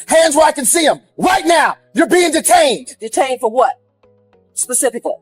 there. Hands where I can see them. Right now. You're being detained. Detained for what? Specifically.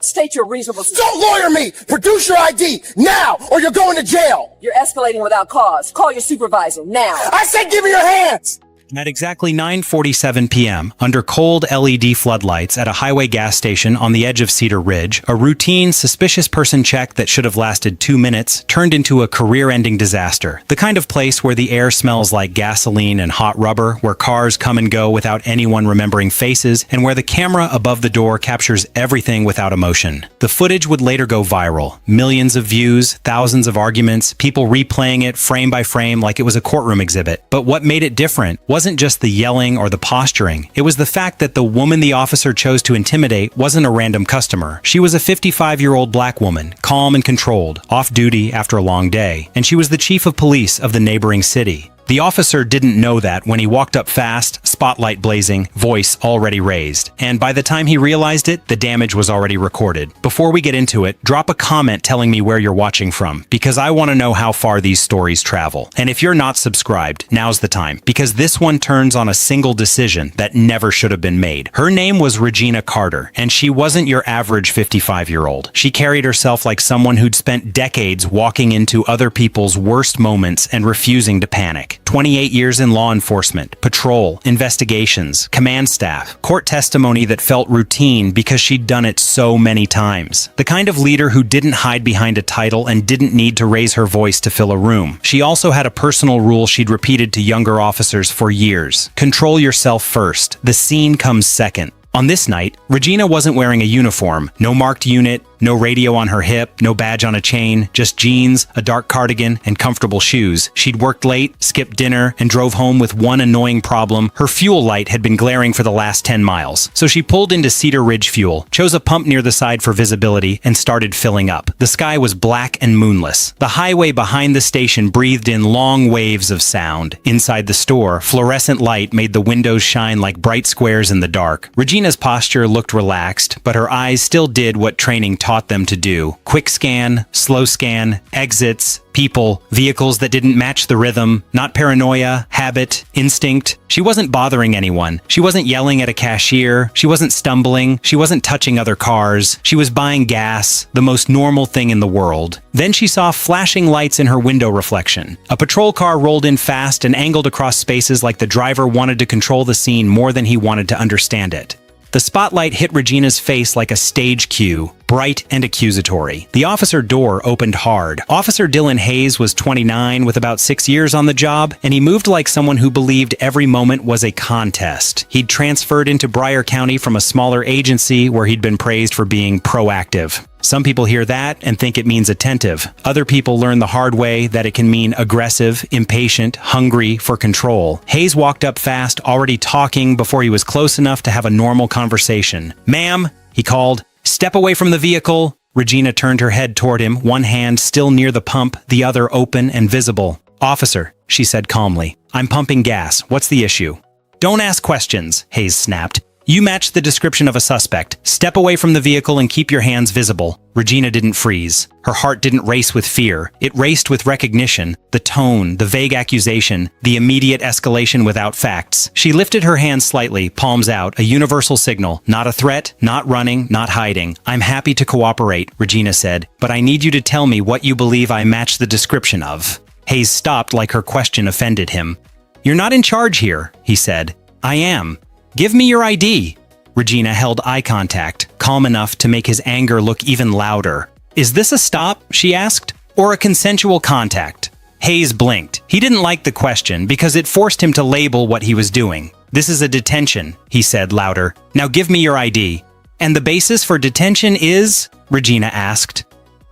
State your reasonable... Don't lawyer me! Produce your ID now, or you're going to jail! You're escalating without cause. Call your supervisor now. I said give me your hands! At exactly 9:47 p.m., under cold LED floodlights at a highway gas station on the edge of Cedar Ridge, a routine, suspicious person check that should have lasted 2 minutes turned into a career-ending disaster. The kind of place where the air smells like gasoline and hot rubber, where cars come and go without anyone remembering faces, and where the camera above the door captures everything without emotion. The footage would later go viral. Millions of views, thousands of arguments, people replaying it frame by frame like it was a courtroom exhibit. But what made it different wasn't just the yelling or the posturing. It was the fact that the woman the officer chose to intimidate wasn't a random customer. She was a 55-year-old black woman, calm and controlled, off duty after a long day, and she was the chief of police of the neighboring city. The officer didn't know that when he walked up fast, spotlight blazing, voice already raised. And by the time he realized it, the damage was already recorded. Before we get into it, drop a comment telling me where you're watching from, because I want to know how far these stories travel. And if you're not subscribed, now's the time, because this one turns on a single decision that never should have been made. Her name was Regina Carter, and she wasn't your average 55-year-old. She carried herself like someone who'd spent decades walking into other people's worst moments and refusing to panic. 28 years in law enforcement, patrol, investigations, command staff, court testimony that felt routine because she'd done it so many times. The kind of leader who didn't hide behind a title and didn't need to raise her voice to fill a room. She also had a personal rule she'd repeated to younger officers for years. Control yourself first. The scene comes second. On this night, Regina wasn't wearing a uniform, no marked unit, no radio on her hip, no badge on a chain, just jeans, a dark cardigan, and comfortable shoes. She'd worked late, skipped dinner, and drove home with one annoying problem. Her fuel light had been glaring for the last 10 miles. So she pulled into Cedar Ridge Fuel, chose a pump near the side for visibility, and started filling up. The sky was black and moonless. The highway behind the station breathed in long waves of sound. Inside the store, fluorescent light made the windows shine like bright squares in the dark. Regina's posture looked relaxed, but her eyes still did what training taught them to do. Quick scan, slow scan, exits, people, vehicles that didn't match the rhythm, not paranoia, habit, instinct. She wasn't bothering anyone. She wasn't yelling at a cashier. She wasn't stumbling. She wasn't touching other cars. She was buying gas, the most normal thing in the world. Then she saw flashing lights in her window reflection. A patrol car rolled in fast and angled across spaces like the driver wanted to control the scene more than he wanted to understand it. The spotlight hit Regina's face like a stage cue, bright and accusatory. The officer door opened hard. Officer Dylan Hayes was 29 with about 6 years on the job, and he moved like someone who believed every moment was a contest. He'd transferred into Broward County from a smaller agency where he'd been praised for being proactive. Some people hear that and think it means attentive. Other people learn the hard way that it can mean aggressive, impatient, hungry for control. Hayes walked up fast, already talking before he was close enough to have a normal conversation. "Ma'am," he called, "step away from the vehicle." Regina turned her head toward him, one hand still near the pump, the other open and visible. "Officer," she said calmly, "I'm pumping gas. What's the issue?" "Don't ask questions," Hayes snapped. "You match the description of a suspect. Step away from the vehicle and keep your hands visible." Regina didn't freeze. Her heart didn't race with fear. It raced with recognition. The tone, the vague accusation, the immediate escalation without facts. She lifted her hands slightly, palms out, a universal signal. Not a threat, not running, not hiding. "I'm happy to cooperate," Regina said, "but I need you to tell me what you believe I match the description of." Hayes stopped like her question offended him. "You're not in charge here," he said. "I am. Give me your ID." Regina held eye contact, calm enough to make his anger look even louder. "Is this a stop?" she asked, "or a consensual contact?" Hayes blinked. He didn't like the question because it forced him to label what he was doing. "This is a detention," he said louder. "Now give me your ID." "And the basis for detention is?" Regina asked.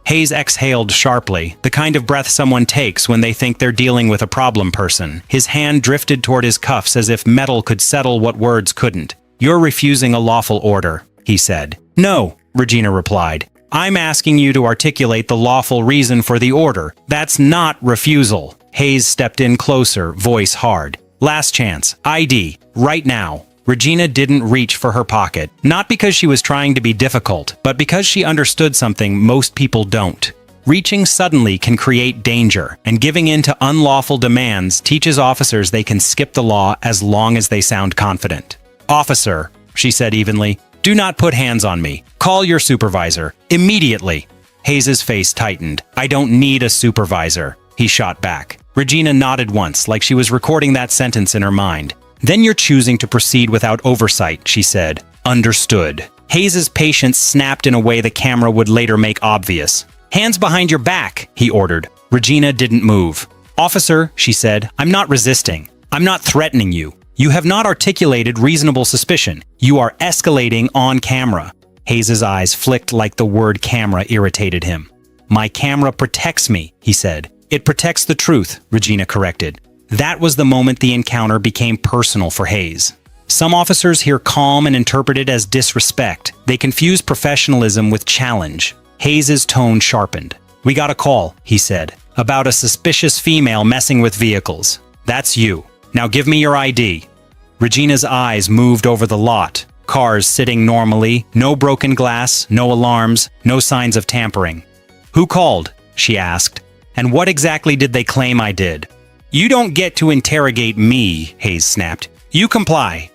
Hayes exhaled sharply, the kind of breath someone takes when they think they're dealing with a problem person. His hand drifted toward his cuffs as if metal could settle what words couldn't. "You're refusing a lawful order," he said. "No," Regina replied. "I'm asking you to articulate the lawful reason for the order. That's not refusal." Hayes stepped in closer, voice hard. "Last chance. ID. Right now." Regina didn't reach for her pocket, not because she was trying to be difficult, but because she understood something most people don't. Reaching suddenly can create danger, and giving in to unlawful demands teaches officers they can skip the law as long as they sound confident. "Officer," she said evenly, "do not put hands on me. Call your supervisor. Immediately." Hayes's face tightened. "I don't need a supervisor," he shot back. Regina nodded once, like she was recording that sentence in her mind. "Then you're choosing to proceed without oversight," she said. "Understood." Hayes's patience snapped in a way the camera would later make obvious. "Hands behind your back," he ordered. Regina didn't move. "Officer," she said, "I'm not resisting. I'm not threatening you. You have not articulated reasonable suspicion. You are escalating on camera." Hayes's eyes flicked like the word camera irritated him. "My camera protects me," he said. "It protects the truth," Regina corrected. That was the moment the encounter became personal for Hayes. Some officers hear calm and interpret it as disrespect. They confuse professionalism with challenge. Hayes's tone sharpened. "We got a call," he said, "about a suspicious female messing with vehicles. That's you. Now give me your ID." Regina's eyes moved over the lot. Cars sitting normally, no broken glass, no alarms, no signs of tampering. "Who called?" she asked. "And what exactly did they claim I did?" "You don't get to interrogate me," Hayes snapped. "You comply."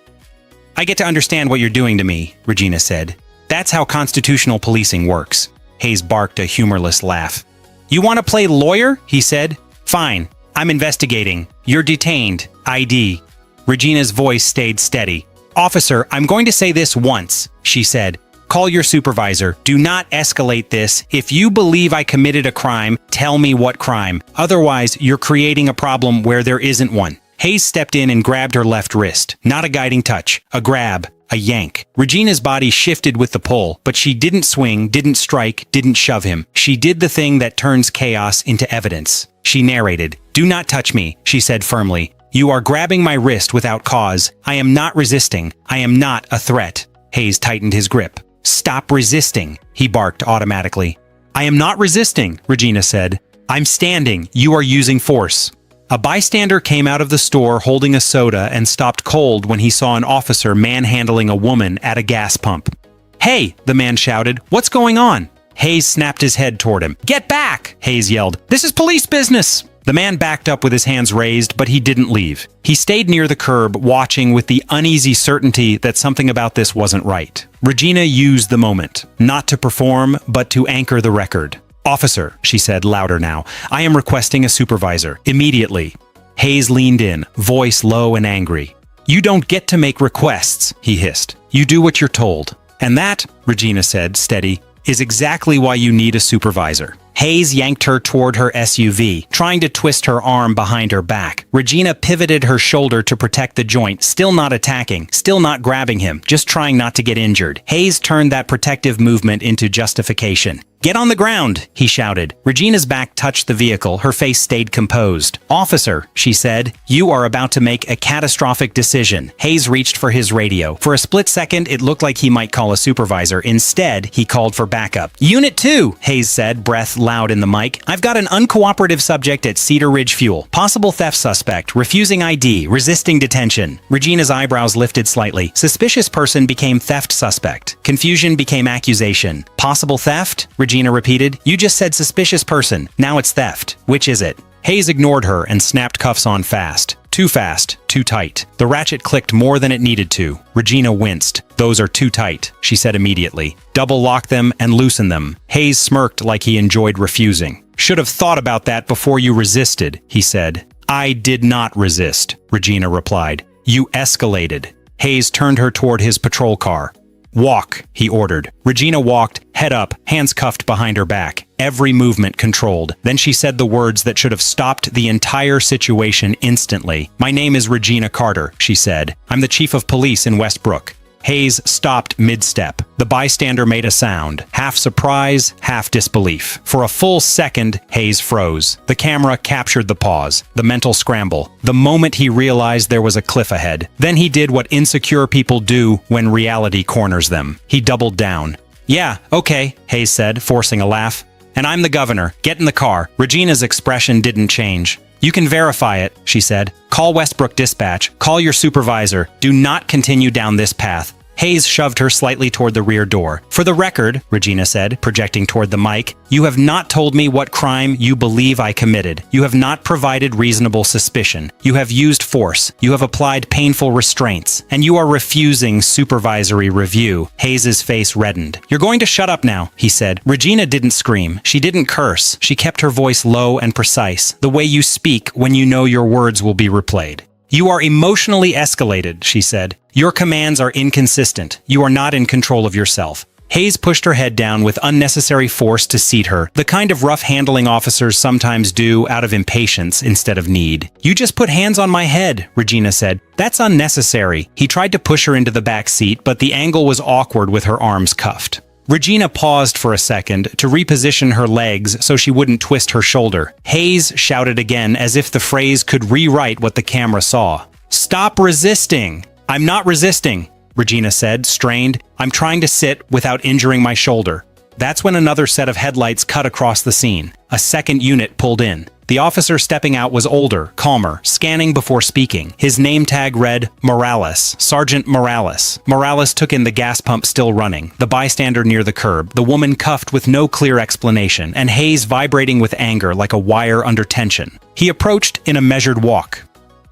"I get to understand what you're doing to me," Regina said. "That's how constitutional policing works." Hayes barked a humorless laugh. "You want to play lawyer?" he said. "Fine. I'm investigating. You're detained. ID." Regina's voice stayed steady. "Officer, I'm going to say this once," she said. "Call your supervisor. Do not escalate this. If you believe I committed a crime, tell me what crime. Otherwise, you're creating a problem where there isn't one." Hayes stepped in and grabbed her left wrist. Not a guiding touch. A grab. A yank. Regina's body shifted with the pull, but she didn't swing, didn't strike, didn't shove him. She did the thing that turns chaos into evidence. She narrated. "Do not touch me," she said firmly. "You are grabbing my wrist without cause. I am not resisting. I am not a threat." Hayes tightened his grip. "Stop resisting," he barked automatically. "I am not resisting," Regina said. "I'm standing. You are using force." A bystander came out of the store holding a soda and stopped cold when he saw an officer manhandling a woman at a gas pump. "Hey!" the man shouted. "What's going on?" Hayes snapped his head toward him. "Get back!" Hayes yelled. "This is police business!" The man backed up with his hands raised, but he didn't leave. He stayed near the curb, watching with the uneasy certainty that something about this wasn't right. Regina used the moment, not to perform, but to anchor the record. "Officer," she said louder now, "I am requesting a supervisor. Immediately." Hayes leaned in, voice low and angry. "You don't get to make requests," he hissed. "You do what you're told." "And that," Regina said, steady, "is exactly why you need a supervisor." Hayes yanked her toward her SUV, trying to twist her arm behind her back. Regina pivoted her shoulder to protect the joint, still not attacking, still not grabbing him, just trying not to get injured. Hayes turned that protective movement into justification. "Get on the ground," he shouted. Regina's back touched the vehicle, her face stayed composed. "Officer," she said, "you are about to make a catastrophic decision." Hayes reached for his radio. For a split second, it looked like he might call a supervisor. Instead, he called for backup. "Unit 2, Hayes said, breath loud in the mic. "I've got an uncooperative subject at Cedar Ridge Fuel. Possible theft suspect, refusing ID, resisting detention." Regina's eyebrows lifted slightly. Suspicious person became theft suspect. Confusion became accusation. Possible theft? Regina repeated. "You just said suspicious person. Now it's theft. Which is it?" Hayes ignored her and snapped cuffs on fast. Too fast, too tight. The ratchet clicked more than it needed to. Regina winced. "Those are too tight," she said immediately. "Double lock them and loosen them." Hayes smirked like he enjoyed refusing. "Should have thought about that before you resisted," he said. "I did not resist," Regina replied. "You escalated." Hayes turned her toward his patrol car. "Walk," he ordered. Regina walked, head up, hands cuffed behind her back, every movement controlled. Then she said the words that should have stopped the entire situation instantly. "My name is Regina Carter," she said. "I'm the chief of police in Westbrook." Hayes stopped mid-step. The bystander made a sound, half surprise, half disbelief. For a full second, Hayes froze. The camera captured the pause, the mental scramble, the moment he realized there was a cliff ahead. Then he did what insecure people do when reality corners them. He doubled down. "Yeah, okay," Hayes said, forcing a laugh. "And I'm the governor. Get in the car." Regina's expression didn't change. "You can verify it," she said. "Call Westbrook Dispatch. Call your supervisor. Do not continue down this path." Hayes shoved her slightly toward the rear door. "For the record," Regina said, projecting toward the mic, "you have not told me what crime you believe I committed. You have not provided reasonable suspicion. You have used force. You have applied painful restraints. And you are refusing supervisory review." Hayes's face reddened. "You're going to shut up now," he said. Regina didn't scream. She didn't curse. She kept her voice low and precise, the way you speak when you know your words will be replayed. "You are emotionally escalated," she said. "Your commands are inconsistent. You are not in control of yourself." Hayes pushed her head down with unnecessary force to seat her, the kind of rough handling officers sometimes do out of impatience instead of need. "You just put hands on my head," Regina said. "That's unnecessary." He tried to push her into the back seat, but the angle was awkward with her arms cuffed. Regina paused for a second to reposition her legs so she wouldn't twist her shoulder. Hayes shouted again as if the phrase could rewrite what the camera saw. "Stop resisting!" "I'm not resisting," Regina said, strained. "I'm trying to sit without injuring my shoulder." That's when another set of headlights cut across the scene. A second unit pulled in. The officer stepping out was older, calmer, scanning before speaking. His name tag read Morales, Sergeant Morales. Morales took in the gas pump still running, the bystander near the curb, the woman cuffed with no clear explanation, and Hayes vibrating with anger like a wire under tension. He approached in a measured walk.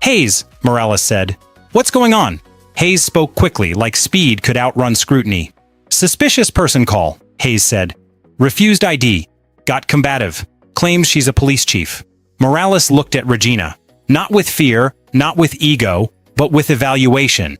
"Hayes," Morales said. "What's going on?" Hayes spoke quickly, like speed could outrun scrutiny. "Suspicious person call," Hayes said. "Refused ID. Got combative. Claims she's a police chief." Morales looked at Regina. Not with fear, not with ego, but with evaluation.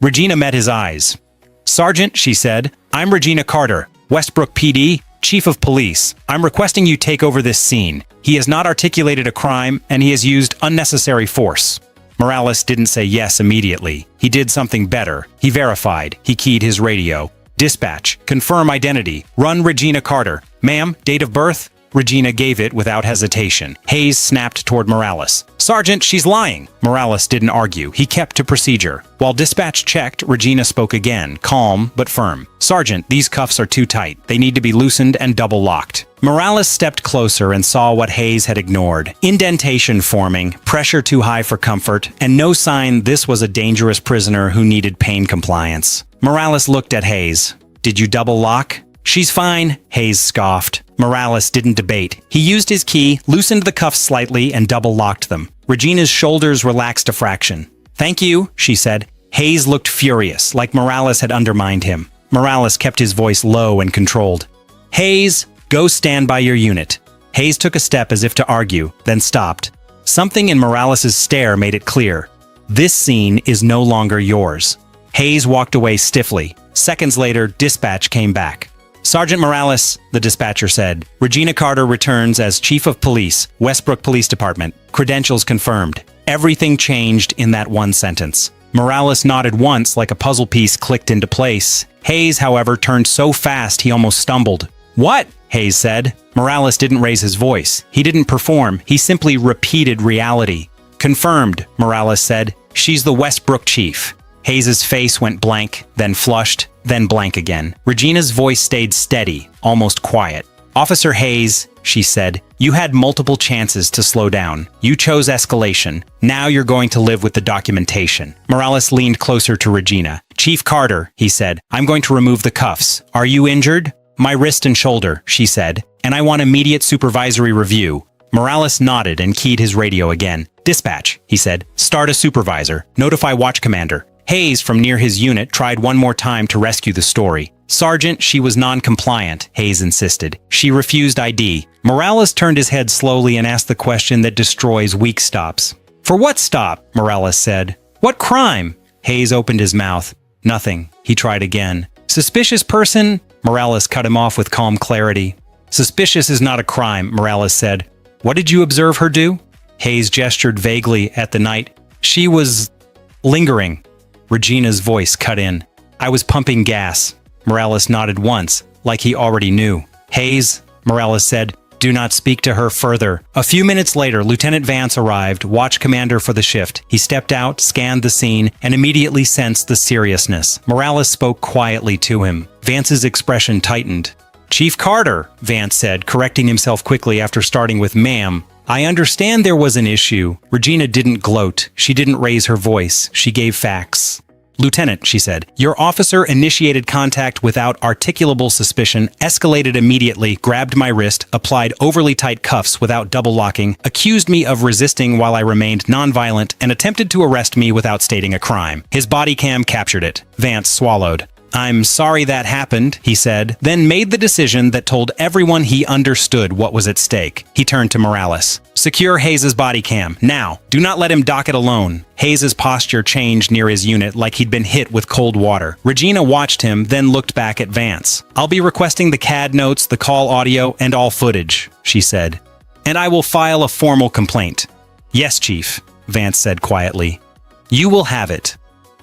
Regina met his eyes. "Sergeant," she said, "I'm Regina Carter, Westbrook PD, Chief of Police. I'm requesting you take over this scene. He has not articulated a crime, and he has used unnecessary force." Morales didn't say yes immediately. He did something better. He verified. He keyed his radio. "Dispatch. Confirm identity. Run Regina Carter. Ma'am, date of birth?" Regina gave it without hesitation. Hayes snapped toward Morales. "Sergeant, she's lying." Morales didn't argue. He kept to procedure. While dispatch checked, Regina spoke again, calm but firm. "Sergeant, these cuffs are too tight. They need to be loosened and double locked." Morales stepped closer and saw what Hayes had ignored. Indentation forming, pressure too high for comfort, and no sign this was a dangerous prisoner who needed pain compliance. Morales looked at Hayes. "Did you double lock?" "She's fine," Hayes scoffed. Morales didn't debate. He used his key, loosened the cuffs slightly, and double-locked them. Regina's shoulders relaxed a fraction. "Thank you," she said. Hayes looked furious, like Morales had undermined him. Morales kept his voice low and controlled. "Hayes, go stand by your unit." Hayes took a step as if to argue, then stopped. Something in Morales' stare made it clear. This scene is no longer yours. Hayes walked away stiffly. Seconds later, dispatch came back. "Sergeant Morales," the dispatcher said, "Regina Carter returns as Chief of Police, Westbrook Police Department. Credentials confirmed." Everything changed in that one sentence. Morales nodded once like a puzzle piece clicked into place. Hayes, however, turned so fast he almost stumbled. "What?" Hayes said. Morales didn't raise his voice. He didn't perform. He simply repeated reality. "Confirmed," Morales said. "She's the Westbrook chief." Hayes's face went blank, then flushed, then blank again. Regina's voice stayed steady, almost quiet. "Officer Hayes," she said, "you had multiple chances to slow down. You chose escalation. Now you're going to live with the documentation." Morales leaned closer to Regina. "Chief Carter," he said, "I'm going to remove the cuffs. Are you injured?" "My wrist and shoulder," she said, "and I want immediate supervisory review." Morales nodded and keyed his radio again. "Dispatch," he said, "start a supervisor. Notify watch commander." Hayes, from near his unit, tried one more time to rescue the story. "Sergeant, she was non-compliant," Hayes insisted. "She refused ID." Morales turned his head slowly and asked the question that destroys weak stops. "For what stop?" Morales said. "What crime?" Hayes opened his mouth. "Nothing." He tried again. "Suspicious person?" Morales cut him off with calm clarity. "Suspicious is not a crime," Morales said. "What did you observe her do?" Hayes gestured vaguely at the night. "She was lingering." Regina's voice cut in. "I was pumping gas." Morales nodded once, like he already knew. "Hayes," Morales said, "do not speak to her further." A few minutes later, Lieutenant Vance arrived, watch commander for the shift. He stepped out, scanned the scene, and immediately sensed the seriousness. Morales spoke quietly to him. Vance's expression tightened. "Chief Carter," Vance said, correcting himself quickly after starting with "ma'am." "I understand there was an issue." Regina didn't gloat. She didn't raise her voice. She gave facts. "Lieutenant," she said, "your officer initiated contact without articulable suspicion, escalated immediately, grabbed my wrist, applied overly tight cuffs without double locking, accused me of resisting while I remained nonviolent, and attempted to arrest me without stating a crime." His body cam captured it. Vance swallowed. "I'm sorry that happened," he said, then made the decision that told everyone he understood what was at stake. He turned to Morales. "Secure Hayes' body cam. Now, do not let him dock it alone." Hayes' posture changed near his unit like he'd been hit with cold water. Regina watched him, then looked back at Vance. "I'll be requesting the CAD notes, the call audio, and all footage," she said. "And I will file a formal complaint." "Yes, Chief," Vance said quietly. "You will have it."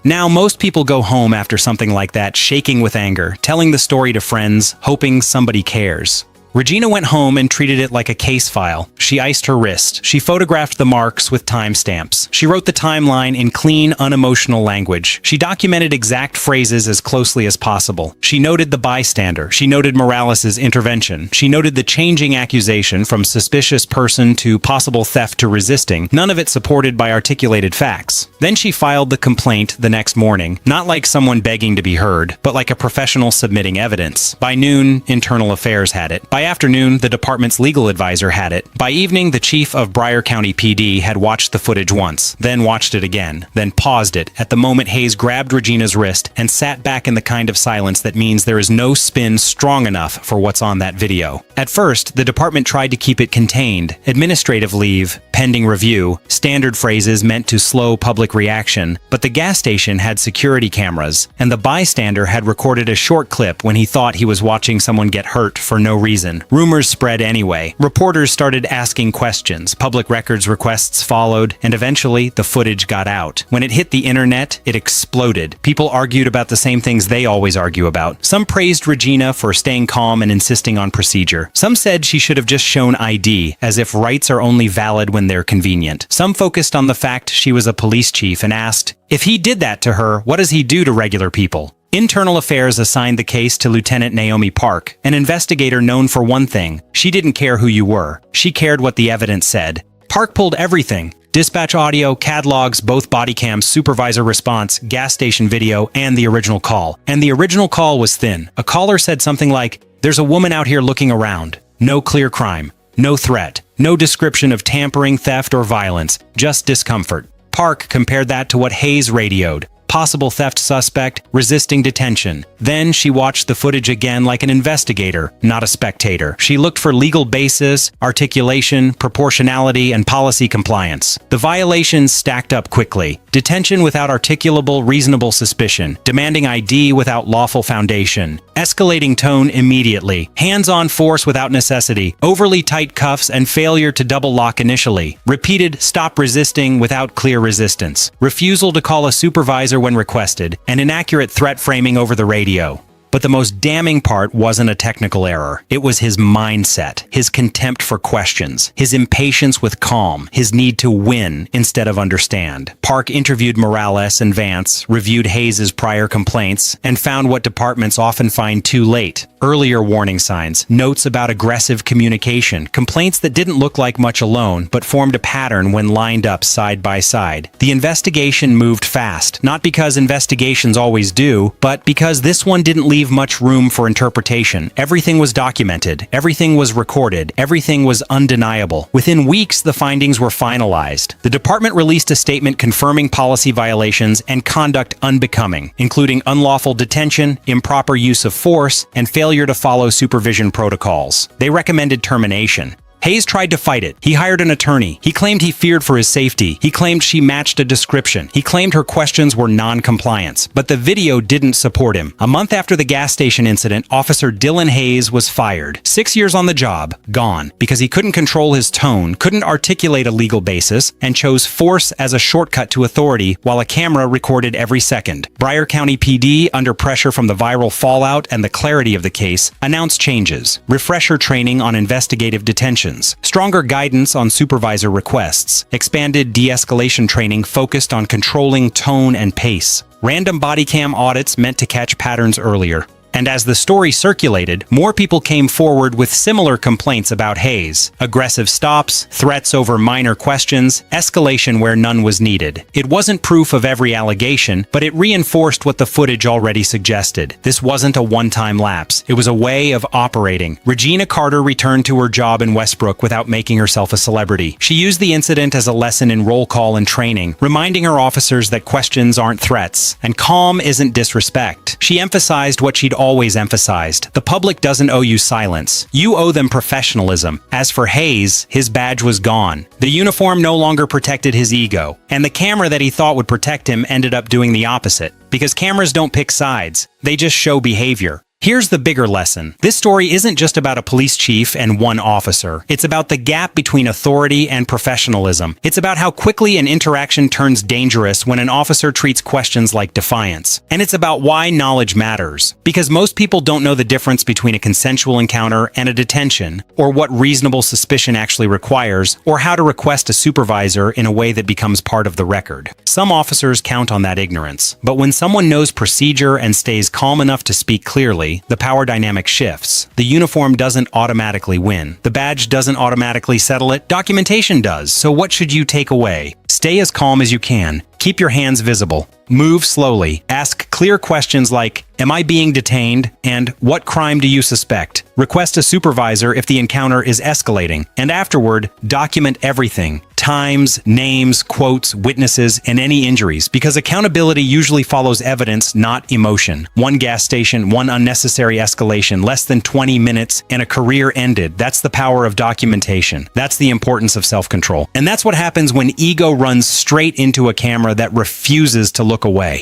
Now, most people go home after something like that, shaking with anger, telling the story to friends, hoping somebody cares. Regina went home and treated it like a case file. She iced her wrist. She photographed the marks with timestamps. She wrote the timeline in clean, unemotional language. She documented exact phrases as closely as possible. She noted the bystander. She noted Morales' intervention. She noted the changing accusation from suspicious person to possible theft to resisting, none of it supported by articulated facts. Then she filed the complaint the next morning, not like someone begging to be heard, but like a professional submitting evidence. By noon, Internal Affairs had it. By afternoon, the department's legal advisor had it. By evening, the chief of Broward County PD had watched the footage once, then watched it again, then paused it at the moment Hayes grabbed Regina's wrist and sat back in the kind of silence that means there is no spin strong enough for what's on that video. At first, the department tried to keep it contained. Administrative leave, pending review, standard phrases meant to slow public reaction, but the gas station had security cameras, and the bystander had recorded a short clip when he thought he was watching someone get hurt for no reason. Rumors spread anyway. Reporters started asking questions. Public records requests followed, and eventually the footage got out. When it hit the internet, it exploded. People argued about the same things they always argue about. Some praised Regina for staying calm and insisting on procedure. Some said she should have just shown ID, as if rights are only valid when they're convenient. Some focused on the fact she was a police chief and asked, if he did that to her, what does he do to regular people? Internal Affairs assigned the case to Lieutenant Naomi Park, an investigator known for one thing. She didn't care who you were. She cared what the evidence said. Park pulled everything. Dispatch audio, CAD logs, both body cams, supervisor response, gas station video, and the original call. And the original call was thin. A caller said something like, "There's a woman out here looking around. No clear crime. No threat. No description of tampering, theft, or violence. Just discomfort." Park compared that to what Hayes radioed. Possible theft suspect, resisting detention. Then she watched the footage again like an investigator, not a spectator. She looked for legal basis, articulation, proportionality, and policy compliance. The violations stacked up quickly. Detention without articulable, reasonable suspicion. Demanding ID without lawful foundation. Escalating tone immediately. Hands-on force without necessity. Overly tight cuffs and failure to double lock initially. Repeated stop resisting without clear resistance. Refusal to call a supervisor when requested, and inaccurate threat framing over the radio. But the most damning part wasn't a technical error. It was his mindset, his contempt for questions, his impatience with calm, his need to win instead of understand. Park interviewed Morales and Vance, reviewed Hayes' prior complaints, and found what departments often find too late. Earlier warning signs, notes about aggressive communication, complaints that didn't look like much alone, but formed a pattern when lined up side by side. The investigation moved fast, not because investigations always do, but because this one didn't leave much room for interpretation. Everything was documented, everything was recorded, everything was undeniable. Within weeks, the findings were finalized. The department released a statement confirming policy violations and conduct unbecoming, including unlawful detention, improper use of force, and failure to follow supervision protocols. They recommended termination. Hayes tried to fight it. He hired an attorney. He claimed he feared for his safety. He claimed she matched a description. He claimed her questions were non-compliance. But the video didn't support him. A month after the gas station incident, Officer Dylan Hayes was fired. 6 years on the job, gone, because he couldn't control his tone, couldn't articulate a legal basis, and chose force as a shortcut to authority while a camera recorded every second. Broward County PD, under pressure from the viral fallout and the clarity of the case, announced changes. Refresher training on investigative detention. Stronger guidance on supervisor requests, expanded de-escalation training focused on controlling tone and pace, random body cam audits meant to catch patterns earlier. And as the story circulated, more people came forward with similar complaints about Hayes. Aggressive stops, threats over minor questions, escalation where none was needed. It wasn't proof of every allegation, but it reinforced what the footage already suggested. This wasn't a one-time lapse. It was a way of operating. Regina Carter returned to her job in Westbrook without making herself a celebrity. She used the incident as a lesson in roll call and training, reminding her officers that questions aren't threats, and calm isn't disrespect. She emphasized what she'd always emphasized. The public doesn't owe you silence. You owe them professionalism. As for Hayes, his badge was gone. The uniform no longer protected his ego, and the camera that he thought would protect him ended up doing the opposite. Because cameras don't pick sides, they just show behavior. Here's the bigger lesson. This story isn't just about a police chief and one officer. It's about the gap between authority and professionalism. It's about how quickly an interaction turns dangerous when an officer treats questions like defiance. And it's about why knowledge matters. Because most people don't know the difference between a consensual encounter and a detention, or what reasonable suspicion actually requires, or how to request a supervisor in a way that becomes part of the record. Some officers count on that ignorance. But when someone knows procedure and stays calm enough to speak clearly, the power dynamic shifts. The uniform doesn't automatically win. The badge doesn't automatically settle it. Documentation does. So what should you take away? Stay as calm as you can. Keep your hands visible. Move slowly. Ask clear questions like, "Am I being detained?" and "What crime do you suspect?" Request a supervisor if the encounter is escalating. And afterward, document everything. Times, names, quotes, witnesses, and any injuries, because accountability usually follows evidence, not emotion. One gas station, one unnecessary escalation, less than 20 minutes, and a career ended. That's the power of documentation. That's the importance of self-control. And that's what happens when ego runs straight into a camera that refuses to look away.